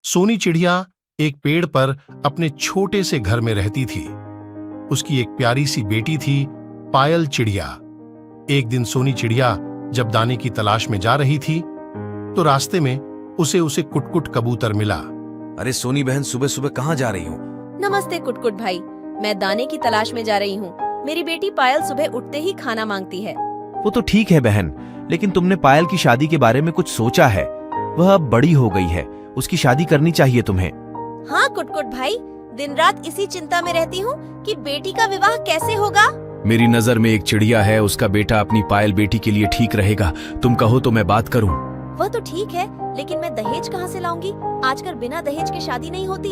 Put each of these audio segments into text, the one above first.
सोनी चिड़िया एक पेड़ पर अपने छोटे से घर में रहती थी। उसकी एक प्यारी सी बेटी थी, पायल चिड़िया। एक दिन सोनी चिड़िया जब दाने की तलाश में जा रही थी तो रास्ते में उसे कुटकुट कबूतर मिला। अरे सोनी बहन, सुबह सुबह कहाँ जा रही हो? नमस्ते कुटकुट भाई, मैं दाने की तलाश में जा रही हूँ। मेरी बेटी पायल सुबह उठते ही खाना मांगती है। वो तो ठीक है बहन, लेकिन तुमने पायल की शादी के बारे में कुछ सोचा है? वह अब बड़ी हो गई है, उसकी शादी करनी चाहिए तुम्हें। हाँ कुटकुट भाई, दिन रात इसी चिंता में रहती हूँ कि बेटी का विवाह कैसे होगा। मेरी नजर में एक चिड़िया है, उसका बेटा अपनी पायल बेटी के लिए ठीक रहेगा। तुम कहो तो मैं बात करूँ। वह तो ठीक है, लेकिन मैं दहेज कहाँ से लाऊंगी? आजकल बिना दहेज के शादी नहीं होती।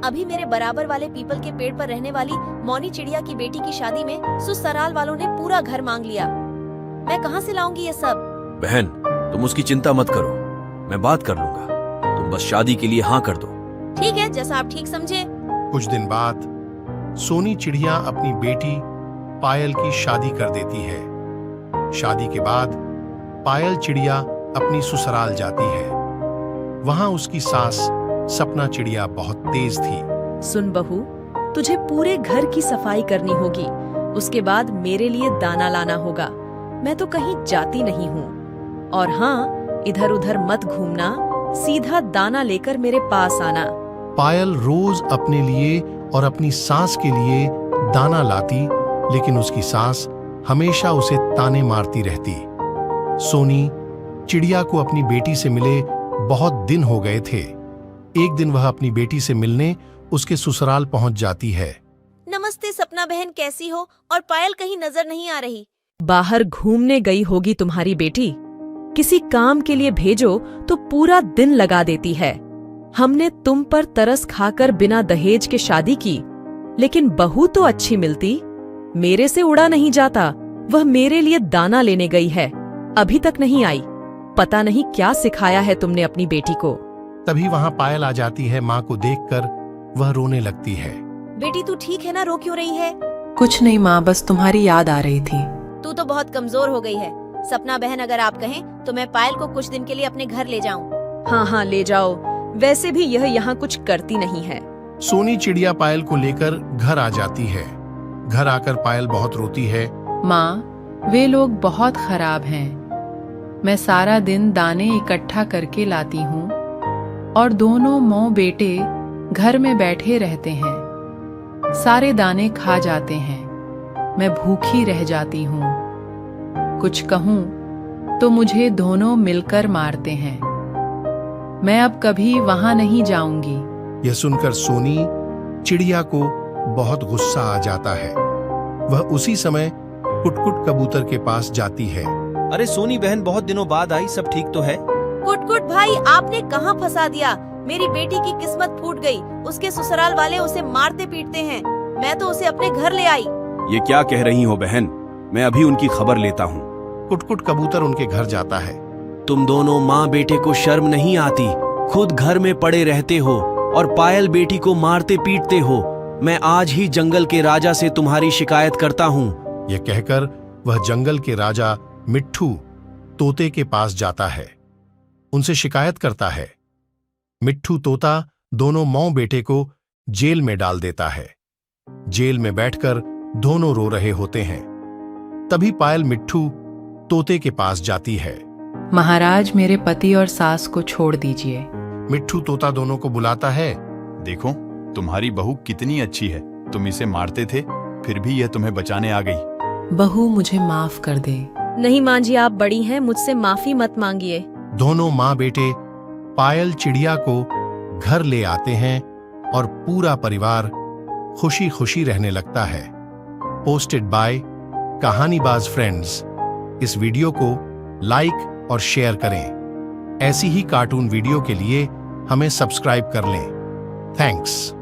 अभी मेरे बराबर वाले पीपल के पेड़ पर रहने वाली मौनी चिड़िया की बेटी की शादी में ससुराल वालों ने पूरा घर मांग लिया। मैं कहाँ से लाऊंगी ये सब? बहन, तुम उसकी चिंता मत करो, मैं बात कर लूंगा। तुम बस शादी के लिए हाँ कर दो। ठीक है, जैसा आप ठीक समझे। कुछ दिन बाद सोनी चिड़िया अपनी बेटी पायल की शादी कर देती है। शादी के बाद पायल चिड़िया अपनी ससुराल जाती है। वहां उसकी सास सपना चिड़िया बहुत तेज थी। सुन बहू, तुझे पूरे घर की सफाई करनी होगी। उसके बाद मेरे लिए दाना लाना होगा। मैं तो कहीं जाती नहीं हूँ। और हाँ, इधर उधर मत घूमना, सीधा दाना लेकर मेरे पास आना। पायल रोज अपने लिए और अपनी सास के लिए दाना लाती, लेकिन उसकी सास हमेशा उसे ताने मारती रहती। सोनी चिड़िया को अपनी बेटी से मिले बहुत दिन हो गए थे। एक दिन वह अपनी बेटी से मिलने उसके ससुराल पहुंच जाती है। नमस्ते सपना बहन, कैसी हो? और पायल कहीं नजर नहीं आ रही। बाहर घूमने गई होगी तुम्हारी बेटी। किसी काम के लिए भेजो तो पूरा दिन लगा देती है। हमने तुम पर तरस खाकर बिना दहेज के शादी की, लेकिन बहू तो अच्छी मिलती। मेरे से उड़ा नहीं जाता। वह मेरे लिए दाना लेने गई है, अभी तक नहीं आई। पता नहीं क्या सिखाया है तुमने अपनी बेटी को। तभी वहां पायल आ जाती है। माँ को देखकर वह रोने लगती है। बेटी तू ठीक है ना? रो क्यों रही है? कुछ नहीं माँ, बस तुम्हारी याद आ रही थी। तू तो बहुत कमजोर हो गई है। सपना बहन, अगर आप कहें तो मैं पायल को कुछ दिन के लिए अपने घर ले जाऊं। हाँ हाँ, ले जाओ। वैसे भी यह यहाँ कुछ करती नहीं है। सोनी चिड़िया पायल को लेकर घर आ जाती है। घर आकर पायल बहुत रोती है। माँ, वे लोग बहुत खराब हैं। मैं सारा दिन दाने इकट्ठा करके लाती हूँ और दोनों मौ बेटे घर में बैठे रहते हैं। सारे दाने खा जाते हैं। मैं भूखी रह जाती हूँ। कुछ कहूँ तो मुझे दोनों मिलकर मारते हैं। मैं अब कभी वहां नहीं जाऊंगी। यह सुनकर सोनी चिड़िया को बहुत गुस्सा आ जाता है। वह उसी समय कुटकुट कबूतर के पास जाती है। अरे सोनी बहन, बहुत दिनों बाद आई, सब ठीक तो है? कुटकुट भाई, आपने कहाँ फंसा दिया? मेरी बेटी की किस्मत फूट गई। उसके ससुराल वाले उसे मारते पीटते हैं। मैं तो उसे अपने घर ले आई। ये क्या कह रही हो बहन? मैं अभी उनकी खबर लेता हूँ। कुटकुट कबूतर उनके घर जाता है। तुम दोनों माँ बेटे को शर्म नहीं आती? खुद घर में पड़े रहते हो और पायल बेटी को मारते पीटते हो। मैं आज ही जंगल के राजा से तुम्हारी शिकायत करता हूँ। यह कहकर वह जंगल के राजा मिट्ठू तोते के पास जाता है। उनसे शिकायत करता है। मिट्ठू तोता दोनों मौ बेटे को जेल में डाल देता है। जेल में बैठकर दोनों रो रहे होते हैं। तभी पायल मिट्ठू तोते के पास जाती है। महाराज, मेरे पति और सास को छोड़ दीजिए। मिट्ठू तोता दोनों को बुलाता है। देखो, तुम्हारी बहू कितनी अच्छी है। तुम इसे मारते थे, फिर भी यह तुम्हें बचाने आ गई। बहू, मुझे माफ कर दे। नहीं माँ जी, आप बड़ी हैं, मुझसे माफी मत मांगिए। दोनों माँ बेटे पायल चिड़िया को घर ले आते हैं और पूरा परिवार खुशी खुशी रहने लगता है। Posted by Kahanibaaz friends. इस वीडियो को लाइक और शेयर करें। ऐसी ही कार्टून वीडियो के लिए हमें सब्सक्राइब कर लें। थैंक्स।